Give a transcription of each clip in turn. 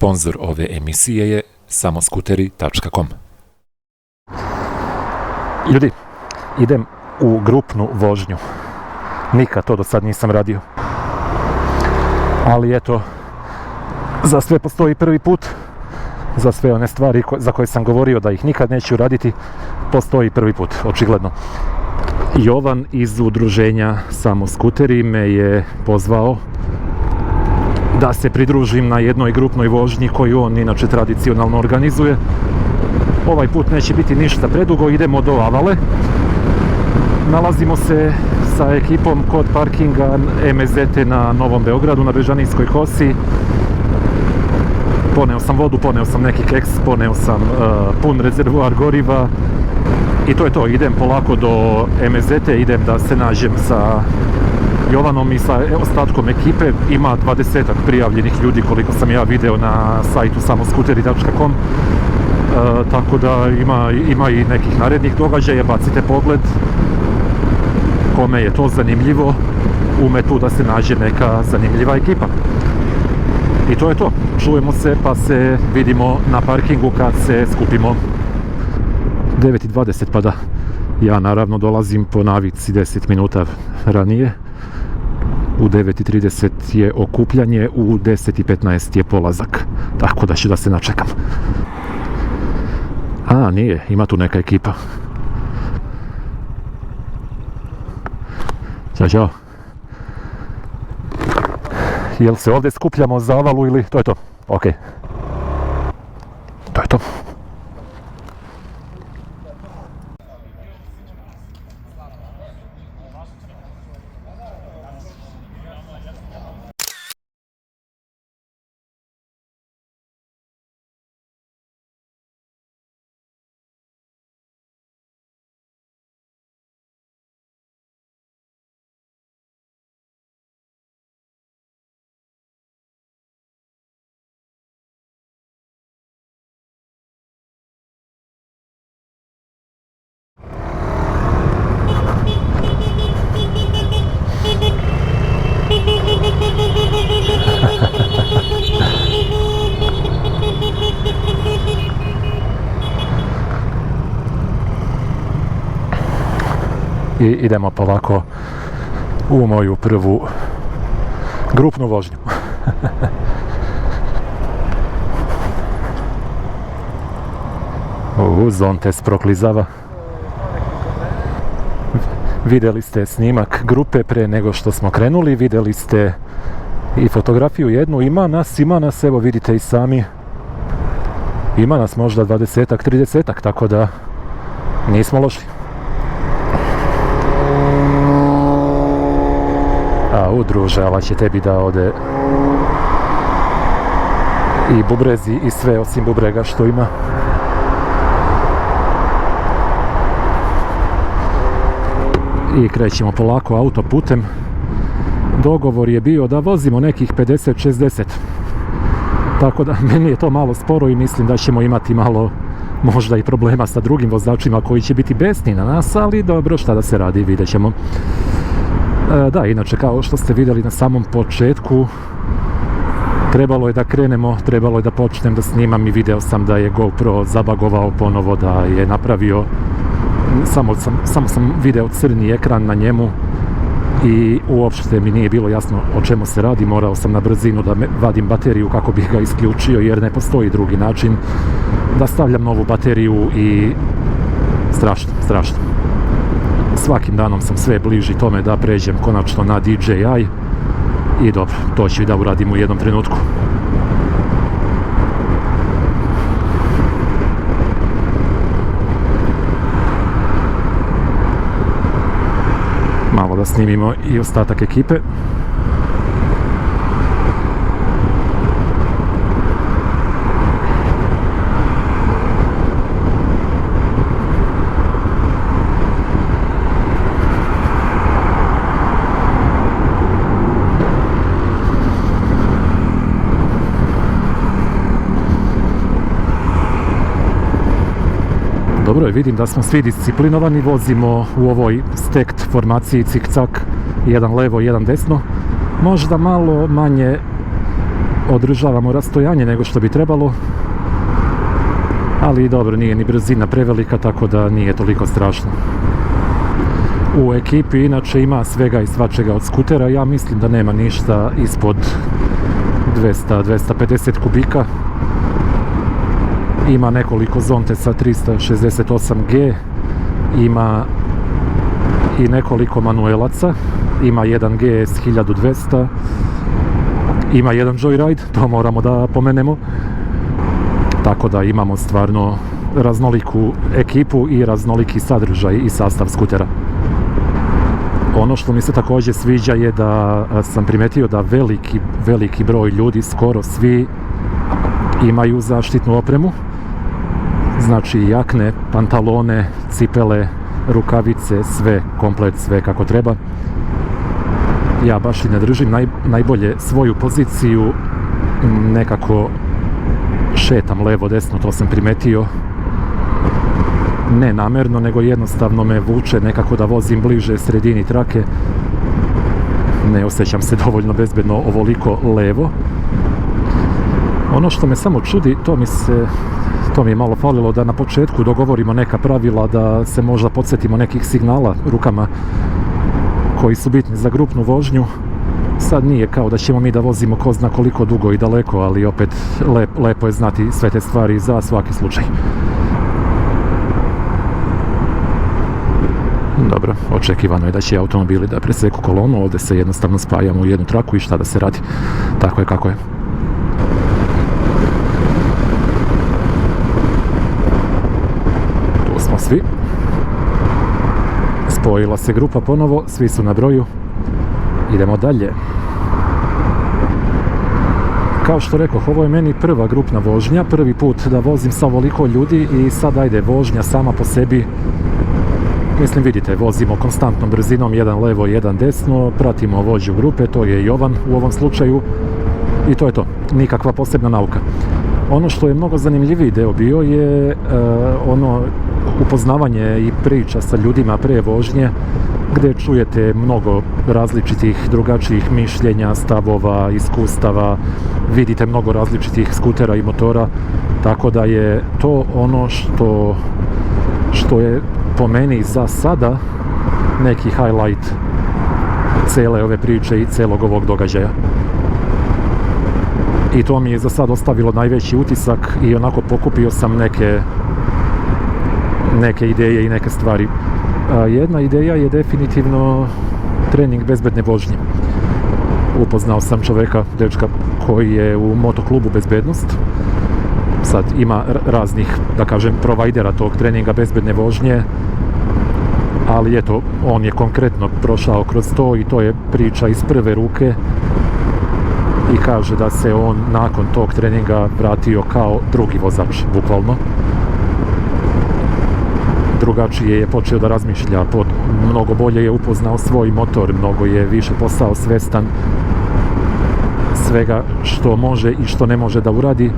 Sponzor ove emisije je samoskuteri.com. Ljudi, idem u grupnu vožnju. Nikad to do sad nisam radio. Ali eto, za sve postoji prvi put. Za sve one stvari za koje sam govorio da ih nikad neću raditi, postoji prvi put, očigledno. Jovan iz udruženja Samoskuteri me je pozvao da se pridružim na jednoj grupnoj vožnji koju on inače tradicionalno organizuje. Ovaj put neće biti ništa predugo, idemo do Avale. Nalazimo se sa ekipom kod parkinga MZT na Novom Beogradu, na Bežanijskoj kosi. Poneo sam vodu, poneo sam neki keks, poneo sam pun rezervoar goriva. I to je to, idem polako do MZT, idem da se nađem sa Jovanom i sa ostatkom ekipe. Ima 20-ak prijavljenih ljudi koliko sam ja video na sajtu samoskuteri.com. Tako da ima i nekih narednih događaja, bacite pogled. Kome je to zanimljivo, ume tu da se nađe neka zanimljiva ekipa. I to je to, čujemo se pa se vidimo na parkingu kad se skupimo. 9:20 pa da, ja naravno dolazim po navici 10 minuta ranije. U 9:30 je okupljanje, u 10:15 je polazak, tako da ću da se načekam. A, nije, ima tu neka ekipa. Ćao. Jel se ovdje skupljamo za Avalu ili to je to? Ok. To je to. I idemo polako u moju prvu grupnu vožnju. Zontes proklizava. Vidjeli ste snimak grupe pre nego što smo krenuli, vidjeli ste i fotografiju jednu, ima nas, evo vidite i sami. Ima nas možda 20-ak, 30-ak, tako da nismo loši. A druže, ova će tebi da ode i bubrezi i sve osim bubrega što ima. I krećemo polako autoputem. Dogovor je bio da vozimo nekih 50-60. Tako da meni je to malo sporo i mislim da ćemo imati malo možda i problema sa drugim vozačima koji će biti besni na nas, ali dobro, šta da se radi, vidjet ćemo. Da, inače kao što ste vidjeli na samom početku, trebalo je da krenemo, trebalo je da počnem da snimam i video sam da je GoPro zabagovao ponovo, da je napravio, samo sam video crni ekran na njemu i uopšte mi nije bilo jasno o čemu se radi, morao sam na brzinu da vadim bateriju kako bih ga isključio jer ne postoji drugi način da stavljam novu bateriju i strašno. Svakim danom sam sve bliži tome da pređem konačno na DJI i dobro, to ću i da uradim u jednom trenutku. Malo da snimimo i ostatak ekipe. Dobro je, vidim da smo svi disciplinovani, vozimo u ovoj stekt formaciji cik-cak, jedan levo, jedan desno. Možda malo manje održavamo rastojanje nego što bi trebalo, ali dobro, nije ni brzina prevelika, tako da nije toliko strašno. U ekipi inače ima svega i svačega od skutera, ja mislim da nema ništa ispod 200-250 kubika. Ima nekoliko Zontesa 368G, ima i nekoliko manuelaca, ima jedan GS 1200, ima jedan Joyride, to moramo da pomenemo. Tako da imamo stvarno raznoliku ekipu i raznoliki sadržaj i sastav skutera. Ono što mi se također sviđa je da sam primetio da veliki broj ljudi, skoro svi, imaju zaštitnu opremu. Znači jakne, pantalone, cipele, rukavice, sve, komplet, sve kako treba. Ja baš i ne držim najbolje svoju poziciju, nekako šetam levo desno, to sam primetio. Ne namjerno, nego jednostavno me vuče nekako da vozim bliže sredini trake. Ne osjećam se dovoljno bezbedno ovoliko levo. Ono što me samo čudi, to mi je malo falilo, da na početku dogovorimo neka pravila, da se možda podsjetimo nekih signala rukama koji su bitni za grupnu vožnju. Sad nije kao da ćemo mi da vozimo ko zna koliko dugo i daleko, ali opet lepo je znati sve te stvari za svaki slučaj. Dobro, očekivano je da će automobili da preseku kolonu, ovdje se jednostavno spajamo u jednu traku i šta da se radi. Tako je kako je. Tu smo svi. Spojila se grupa ponovo, svi su na broju. Idemo dalje. Kao što rekoh, ovo je meni prva grupna vožnja, prvi put da vozim sa ovoliko ljudi i sad ajde, vožnja sama po sebi. Mislim, vidite, vozimo konstantnom brzinom, jedan levo, jedan desno, pratimo vođu grupe, to je Jovan u ovom slučaju i to je to, nikakva posebna nauka. Ono što je mnogo zanimljiviji deo bio je ono upoznavanje i priča sa ljudima pre vožnje, gdje čujete mnogo različitih drugačijih mišljenja, stavova, iskustava, vidite mnogo različitih skutera i motora, tako da je to ono što je po meni za sada neki highlight cele ove priče i celog ovog događaja. I to mi je za sad ostavilo najveći utisak i onako pokupio sam neke ideje i neke stvari. Jedna ideja je definitivno trening bezbedne vožnje. Upoznao sam čoveka, dečka, koji je u motoklubu Bezbednost. Sad ima raznih, da kažem, provajdera tog treninga bezbedne vožnje, ali eto, on je konkretno prošao kroz to i to je priča iz prve ruke i kaže da se on nakon tog treninga vratio kao drugi vozač, bukvalno. Drugačije je počeo da razmišlja, mnogo bolje je upoznao svoj motor, mnogo je više postao svestan svega što može i što ne može da uradi,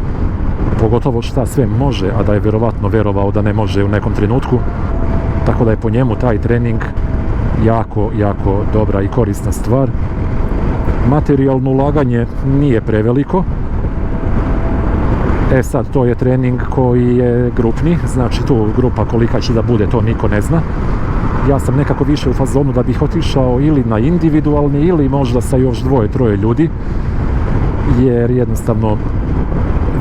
pogotovo šta sve može, a da je vjerovatno verovao da ne može u nekom trenutku. Tako da je po njemu taj trening jako dobra i korisna stvar. Materijalno ulaganje nije preveliko. Sad, to je trening koji je grupni, znači tu grupa kolika će da bude, to niko ne zna. Ja sam nekako više u fazonu da bih otišao ili na individualni ili možda sa još 2-3 ljudi, jer jednostavno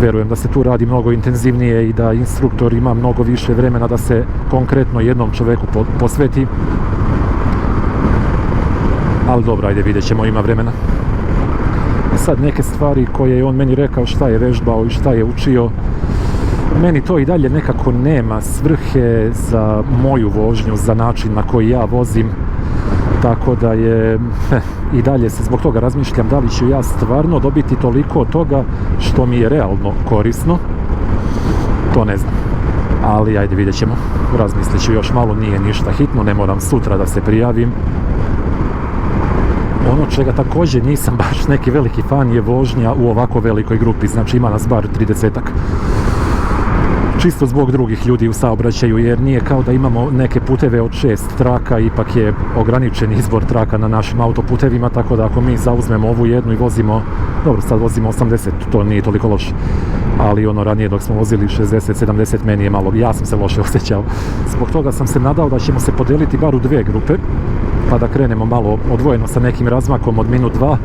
verujem da se tu radi mnogo intenzivnije i da instruktor ima mnogo više vremena da se konkretno jednom čoveku posveti. Ali dobro, ajde, vidjet ćemo, ima vremena. Sad neke stvari koje je on meni rekao, šta je vežbao i šta je učio, meni to i dalje nekako nema svrhe za moju vožnju, za način na koji ja vozim, tako da je i dalje se zbog toga razmišljam da li ću ja stvarno dobiti toliko od toga što mi je realno korisno, to ne znam, ali ajde, vidjet ćemo, razmislit ću još malo, nije ništa hitno, ne moram sutra da se prijavim. Ono čega također nisam baš neki veliki fan je vožnja u ovako velikoj grupi, znači ima nas bar 30-ak. čisto zbog drugih ljudi u saobraćaju, jer nije kao da imamo neke puteve od 6 traka, ipak je ograničen izbor traka na našim autoputevima, tako da ako mi zauzmemo ovu jednu i vozimo, dobro sad vozimo 80, to nije toliko loše, ali ono ranije dok smo vozili 60-70 meni je malo, ja sam se loše osjećao. Zbog toga sam se nadao da ćemo se podeliti bar u dve grupe, pa da krenemo malo odvojeno sa nekim razmakom od minut 2,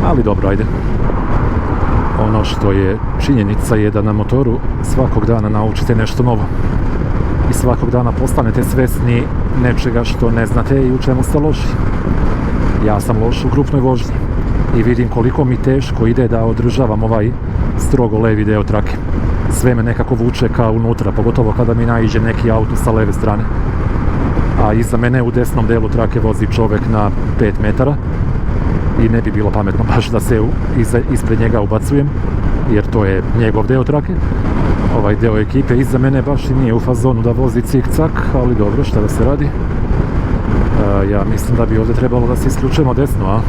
ali dobro, ajde. Ono što je činjenica je da na motoru svakog dana naučite nešto novo i svakog dana postanete svjesni nečega što ne znate i u čemu ste loši. Ja sam loš u grupnoj vožnji i vidim koliko mi teško ide da održavam ovaj strogo levi deo trake. Sve me nekako vuče kao unutra, pogotovo kada mi naiđe neki auto sa leve strane. A iza mene u desnom delu trake vozi čovjek na 5 metara i ne bi bilo pametno baš da se ispred njega ubacujem, jer to je njegov deo trake. Ovaj deo ekipe iza mene baš i nije u fazonu da vozi cik-cak, ali dobro, šta da se radi. Ja mislim da bi ovdje trebalo da se isključujemo desno, a?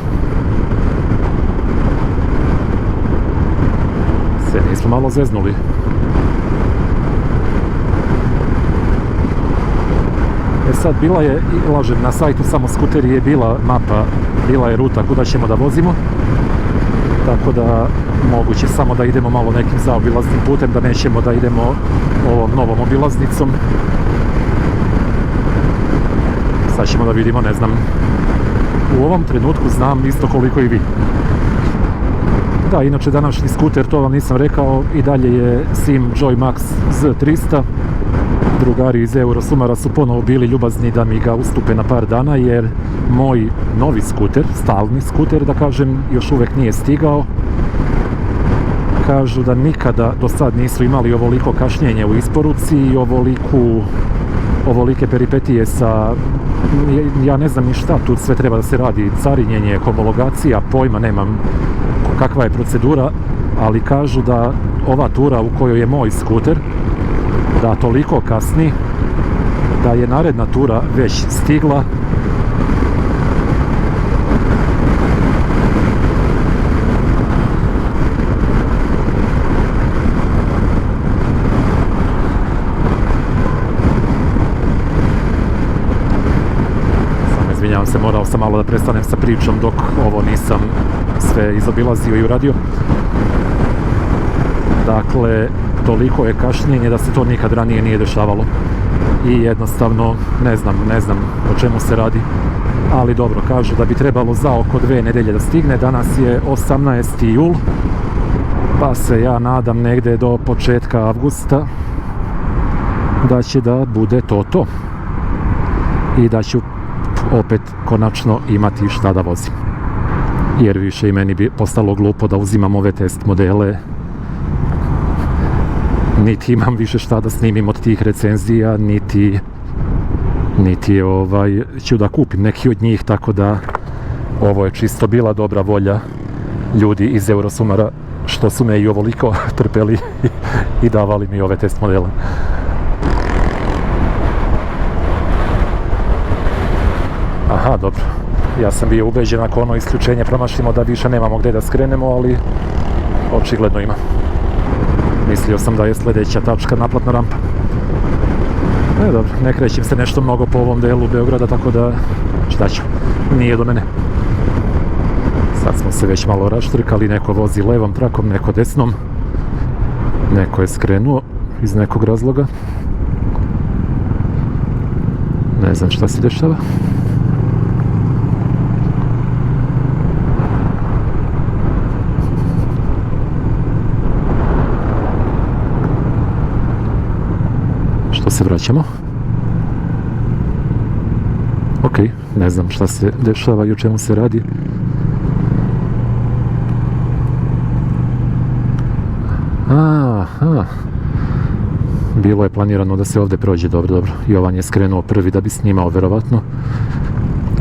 Se nismo malo zeznuli. Sad bila je, lažem, na sajtu Samo skuteri je bila mapa, bila je ruta kuda ćemo da vozimo, tako da moguće samo da idemo malo nekim zaobilaznim putem, da nećemo da idemo ovom novom obilaznicom. Sad ćemo da vidimo, ne znam, u ovom trenutku znam isto koliko i vi. Da, inače današnji skuter, to vam nisam rekao, i dalje je Sim Joy Max Z300. Drugari iz Eurosumara su ponovo bili ljubazni da mi ga ustupe na par dana, jer moj novi skuter, stalni skuter da kažem, još uvijek nije stigao. Kažu da nikada do sad nisu imali ovoliko kašnjenje u isporuci i ovolike peripetije sa, ja ne znam ni šta tu sve treba da se radi, carinjenje, homologacija, pojma nemam kakva je procedura, ali kažu da ova tura u kojoj je moj skuter, da toliko kasni, da je naredna tura već stigla. Samo izvinjavam se, morao sam malo da prestanem sa pričom dok ovo nisam sve izobilazio i uradio. Dakle, toliko je kašnjenje da se to nikad ranije nije dešavalo i jednostavno ne znam o čemu se radi, ali dobro, kažu da bi trebalo za oko 2 nedelje da stigne. Danas je 18. jul, pa se ja nadam negdje do početka avgusta da će da bude to i da ću opet konačno imati šta da vozim, jer više i meni bi postalo glupo da uzimam ove test modele. Niti imam više šta da snimim od tih recenzija, niti ću da kupim neki od njih, tako da ovo je čisto bila dobra volja ljudi iz Eurosumara što su me i ovoliko trpeli i davali mi ove test modele. Aha, dobro. Ja sam bio ubeđen ako ono isključenje promašimo da više nemamo gdje da skrenemo, ali očigledno ima. Mislio sam da je sljedeća tačka naplatna rampa. Dobro, ne krećem se nešto mnogo po ovom delu Beograda, tako da šta ću, nije do mene. Sad smo se već malo raštrkali, neko vozi levom trakom, neko desnom. Neko je skrenuo iz nekog razloga. Ne znam šta se dešava. Se vraćamo. Ok, ne znam šta se dešava i o čemu se radi. Aha. Bilo je planirano da se ovdje prođe, dobro. Jovan je skrenuo prvi da bi snimao, verovatno.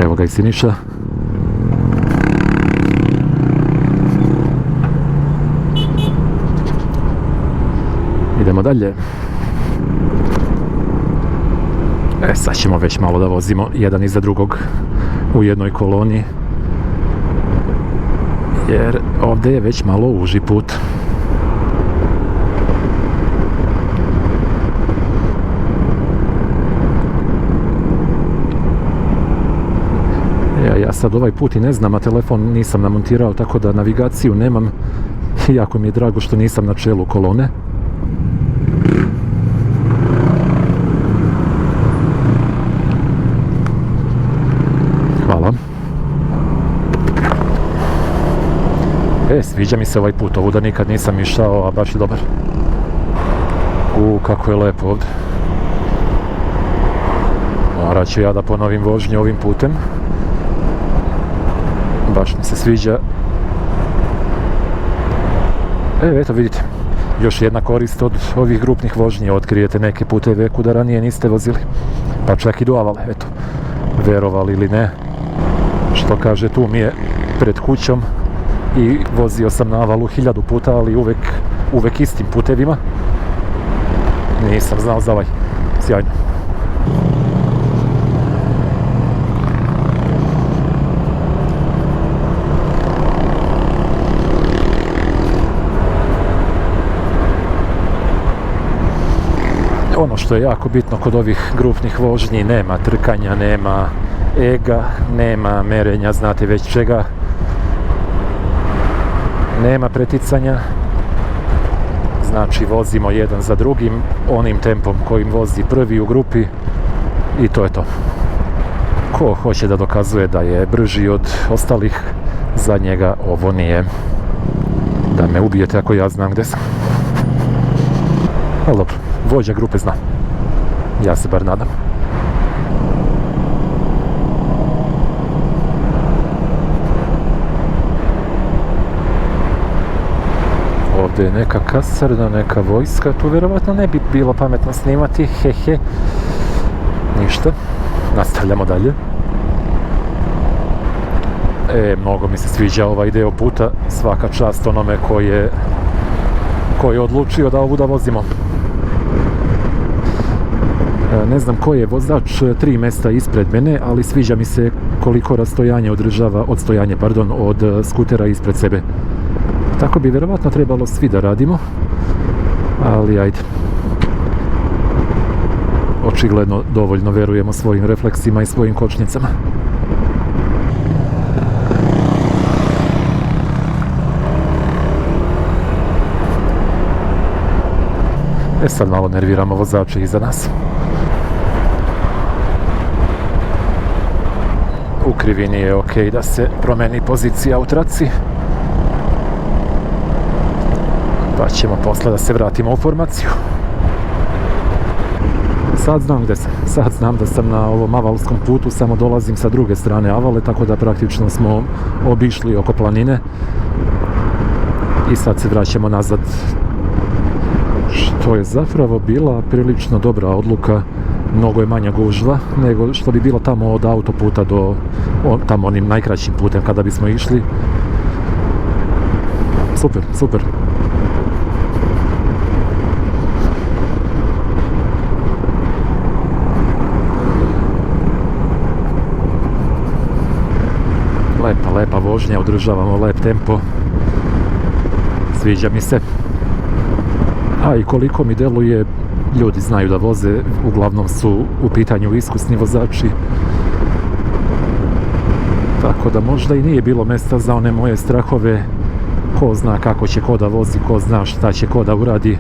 Evo ga i Siniša. Idemo dalje. Sad ćemo već malo da vozimo jedan iza drugog u jednoj koloni, jer ovdje je već malo uži put. A ja sad ovaj put i ne znam, a telefon nisam namontirao, tako da navigaciju nemam. Jako mi je drago što nisam na čelu kolone. Hvala. Sviđa mi se ovaj put, ovuda nikad nisam išao, a baš je dobar. Kako je lepo ovdje. Morat ću ja da ponovim vožnju ovim putem. Baš mi se sviđa. Eto vidite, još jedna korist od ovih grupnih vožnji, otkrijete neke puteve kuda ranije niste vozili, pa čak i do Avale, eto, verovali ili ne, što kaže tu mi je pred kućom i vozio sam na Avalu 1000 puta, ali uvek istim putevima, nisam znao za ovaj, sjajno. Ono što je jako bitno kod ovih grupnih vožnji, nema trkanja, nema ega, nema merenja, znate već čega, nema preticanja, znači vozimo jedan za drugim, onim tempom kojim vozi prvi u grupi i to je to. Ko hoće da dokazuje da je brži od ostalih, za njega ovo nije. Da me ubijete ako ja znam gdje sam. Ali dobro, vođa grupe zna. Ja se bar nadam. Ovdje je neka kasarna, neka vojska. Tu vjerovatno ne bi bilo pametno snimati. Hehe. Ništa. Nastavljamo dalje. Mnogo mi se sviđa ovaj deo puta. Svaka čast onome koji je odlučio da ovu da vozimo. Ne znam ko je vozač 3 mjesta ispred mene, ali sviđa mi se koliko rastojanje održava, odstojanje, od skutera ispred sebe. Tako bi vjerovatno trebalo svi da radimo, ali ajde. Očigledno dovoljno verujemo svojim refleksima i svojim kočnicama. Sad malo nerviramo vozače iza nas. U krivini je ok da se promeni pozicija u traci. Pa ćemo posle da se vratimo u formaciju. Sad znam gdje sam. Sad znam da sam na ovom avalskom putu, samo dolazim sa druge strane Avale, tako da praktično smo obišli oko planine. I sad se vraćamo nazad. Što je zapravo bila prilično dobra odluka, mnogo je manja gužva nego što bi bilo tamo od autoputa do tamo onim najkraćim putem kada bismo išli. Super, super. Lepa vožnja, održavamo lep tempo. Sviđa mi se. A i koliko mi deluje, ljudi znaju da voze, uglavnom su u pitanju iskusni vozači. Tako da možda i nije bilo mjesta za one moje strahove. Ko zna kako će ko da vozi, ko zna šta će ko da uradi.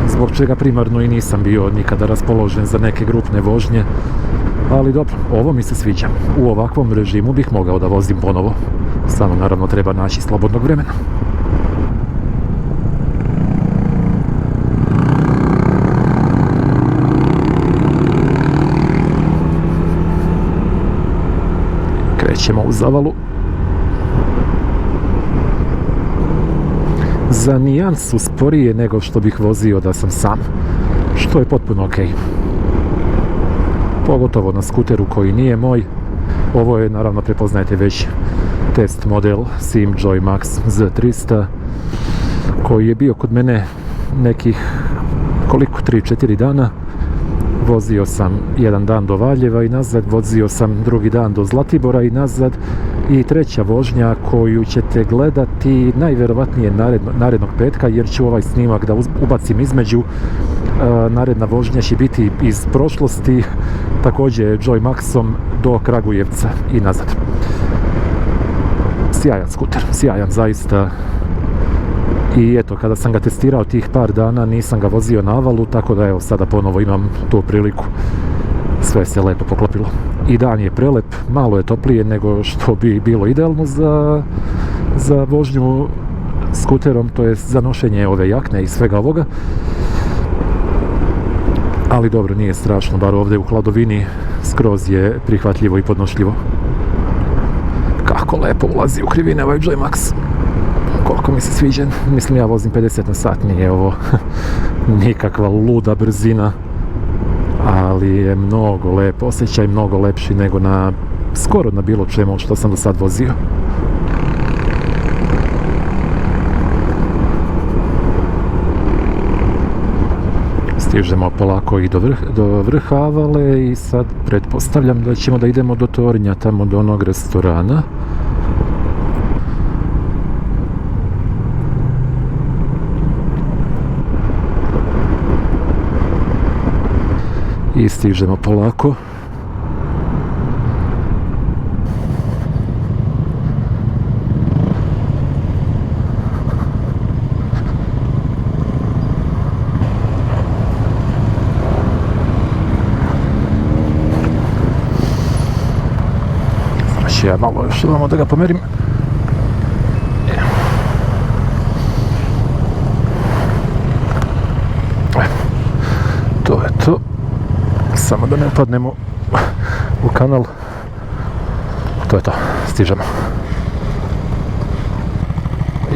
Zbog čega primarno i nisam bio nikada raspoložen za neke grupne vožnje. Ali dobro, ovo mi se sviđa. U ovakvom režimu bih mogao da vozim ponovo. Samo naravno treba naći slobodnog vremena. Krećemo uz Avalu. Za nijansu sporije nego što bih vozio da sam sam, što je potpuno ok. Pogotovo na skuteru koji nije moj. Ovo je, naravno, prepoznajete već test model SimJoy Max Z300 koji je bio kod mene nekih 3-4 dana Vozio sam jedan dan do Valjeva i nazad, vozio sam drugi dan do Zlatibora i nazad, i treća vožnja koju ćete gledati najvjerovatnije narednog petka, jer ću ovaj snimak da ubacim između. Naredna vožnja će biti iz prošlosti, također Joy Maxom do Kragujevca i nazad. Sjajan skuter, sjajan zaista. I eto, kada sam ga testirao tih par dana, nisam ga vozio na avalu, tako da evo sada ponovo imam tu priliku. Sve se lepo poklopilo. I dan je prelep, malo je toplije nego što bi bilo idealno za vožnju skuterom, to je za nošenje ove jakne i svega ovoga. Ali dobro, nije strašno, bar ovdje u hladovini skroz je prihvatljivo i podnošljivo. Kako lepo ulazi u krivine ovaj Joy Max. Koliko mi se sviđa, mislim ja vozim 50 na sat, nije ovo nikakva luda brzina, ali je mnogo lep, osjećaj mnogo lepši nego skoro na bilo čemu što sam do sad vozio. Stižemo polako i do vrha Avale i sad pretpostavljam da ćemo da idemo do Tornja, tamo do onog restorana. I stižemo polako. Znači ja malo još imamo da ga pomerim. To je to. Samo da ne upadnemo u kanal. To je to, stižemo.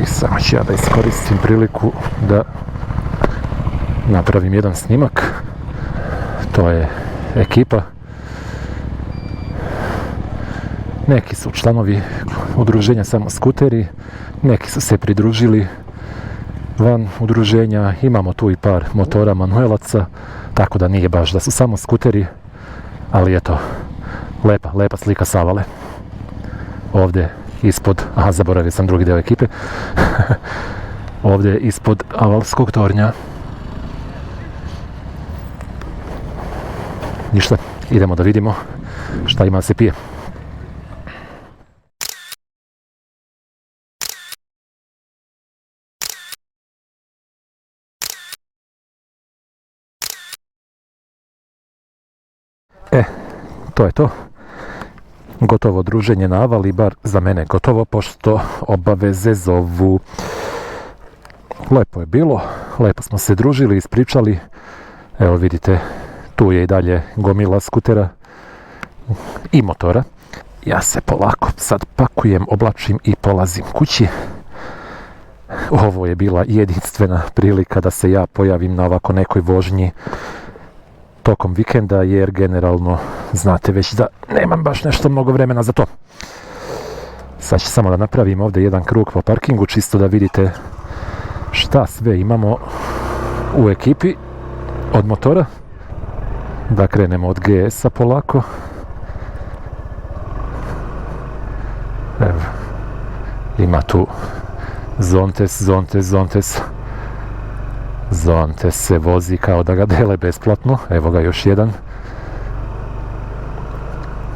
I samo ću ja da iskoristim priliku da napravim jedan snimak. To je ekipa. Neki su članovi udruženja Samo skuteri, neki su se pridružili van udruženja, imamo tu i par motora manuelaca, tako da nije baš da su samo skuteri, ali eto, lepa slika s Avale. Ovdje ispod, zaboravio sam drugi deo ekipe, ovdje ispod Avalskog tornja. Ništa, idemo da vidimo šta ima da se pije. To je to. Gotovo druženje na Avali, bar za mene gotovo, pošto obaveze zovu. Lepo je bilo, lepo smo se družili, ispričali. Evo vidite, tu je i dalje gomila skutera i motora. Ja se polako sad pakujem, oblačim i polazim kući. Ovo je bila jedinstvena prilika da se ja pojavim na ovako nekoj vožnji tokom vikenda, jer generalno znate već da nemam baš nešto mnogo vremena za to. Sad ću samo da napravim ovdje jedan krug po parkingu, čisto da vidite šta sve imamo u ekipi od motora. Da krenemo od GS-a polako. Evo, ima tu Zontes. Zontes se vozi kao da ga dele besplatno. Evo ga još jedan.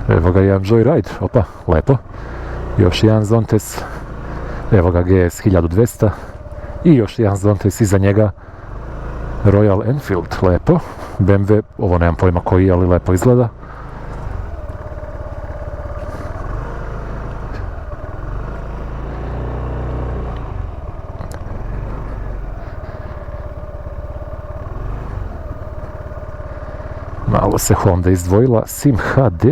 Evo ga jedan Joyride. Opa, lepo. Još jedan Zontes. Evo ga GS 1200. I još jedan Zontes iza njega. Royal Enfield. Lepo. BMW, ovo nemam pojma koji, ali lepo izgleda. Malo se Honda izdvojila, Sim HD,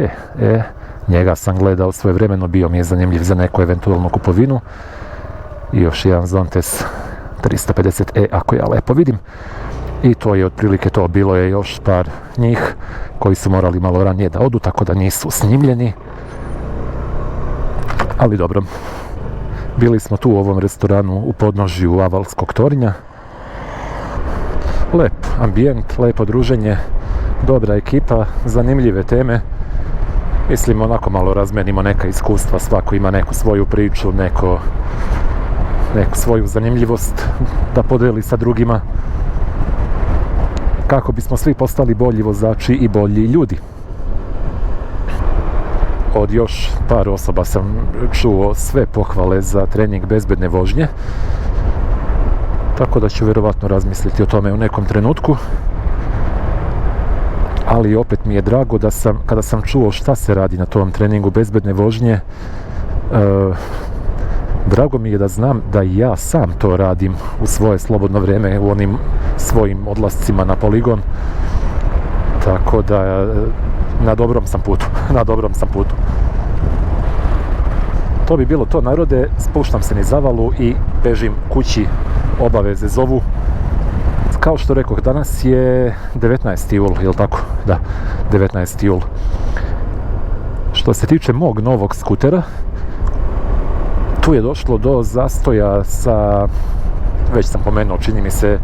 njega sam gledao svojevremeno, bio mi je zanimljiv za neku eventualnu kupovinu. I još jedan Zontes 350e, ako ja lepo vidim. I to je otprilike to, bilo je još par njih koji su morali malo ranije da odu, tako da nisu snimljeni. Ali dobro, bili smo tu u ovom restoranu u podnožju Avalskog tornja. Lep ambijent, lepo druženje. dobra ekipa, zanimljive teme. Mislim, onako malo razmenimo neka iskustva, svako ima neku svoju priču, neku svoju zanimljivost da podeli sa drugima, kako bismo svi postali bolji vozači i bolji ljudi. Od još par osoba sam čuo sve pohvale za trening bezbedne vožnje, tako da ću vjerovatno razmisliti o tome u nekom trenutku. Ali opet mi je drago da kada sam čuo šta se radi na tom treningu bezbedne vožnje, drago mi je da znam da ja sam to radim u svoje slobodno vrijeme, u onim svojim odlascima na poligon, tako da na dobrom sam putu. To bi bilo to, narode, spuštam se niz zavalu i bežim kući, obaveze zovu. Kao što rekoh, danas je 19. jul, jel tako? Da, 19. jul. Što se tiče mog novog skutera, tu je došlo do zastoja sa, već sam pomenuo, čini mi se,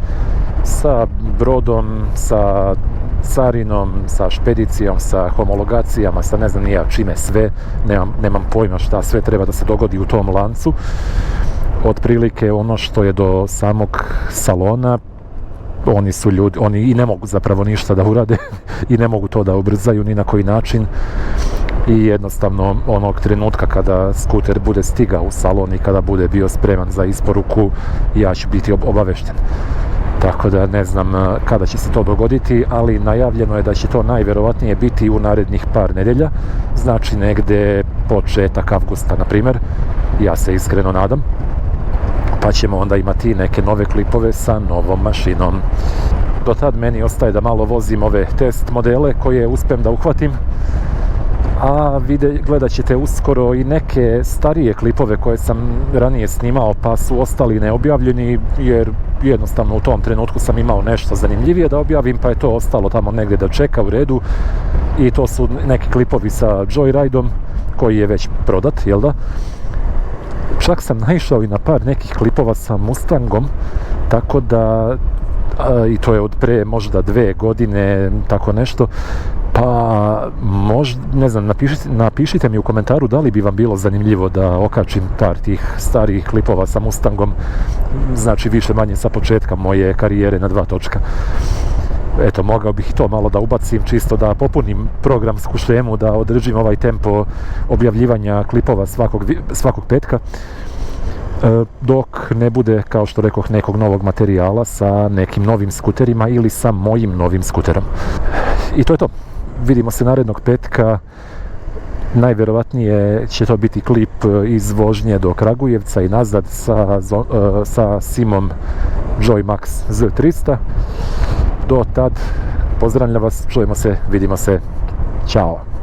sa brodom, sa carinom, sa špedicijom, sa homologacijama, sa ne znam ni ja čime sve, nemam pojma šta sve treba da se dogodi u tom lancu. Otprilike ono što je do samog salona, oni su ljudi, oni i ne mogu zapravo ništa da urade i ne mogu to da ubrzaju ni na koji način, i jednostavno onog trenutka kada skuter bude stigao u salon i kada bude bio spreman za isporuku, ja ću biti obavešten. Tako da ne znam kada će se to dogoditi, ali najavljeno je da će to najvjerovatnije biti u narednih par nedelja, znači negde početak avgusta, na primjer, ja se iskreno nadam, pa ćemo onda imati neke nove klipove sa novom mašinom. Do tad meni ostaje da malo vozim ove test modele koje uspijem da uhvatim, a gledat ćete uskoro i neke starije klipove koje sam ranije snimao pa su ostali neobjavljeni, jer jednostavno u tom trenutku sam imao nešto zanimljivije da objavim, pa je to ostalo tamo negdje da čeka u redu. I to su neki klipovi sa Joyrideom koji je već prodat, jel da? Čak sam naišao i na par nekih klipova sa Mustangom, tako da, i to je od pre možda 2 godine, tako nešto. Pa možda, ne znam, napišite mi u komentaru da li bi vam bilo zanimljivo da okačim par tih starijih klipova sa Mustangom, znači više manje sa početka moje karijere na 2 točka. Eto, mogao bih to malo da ubacim, čisto da popunim programsku šemu, da održim ovaj tempo objavljivanja klipova svakog petka, dok ne bude, kao što rekoh, nekog novog materijala sa nekim novim skuterima ili sa mojim novim skuterom. I to je to. Vidimo se narednog petka. Najvjerovatnije će to biti klip iz vožnje do Kragujevca i nazad sa Simom Joymax Z300. Do tad, pozdravljam vas, čujemo se, vidimo se, ćao!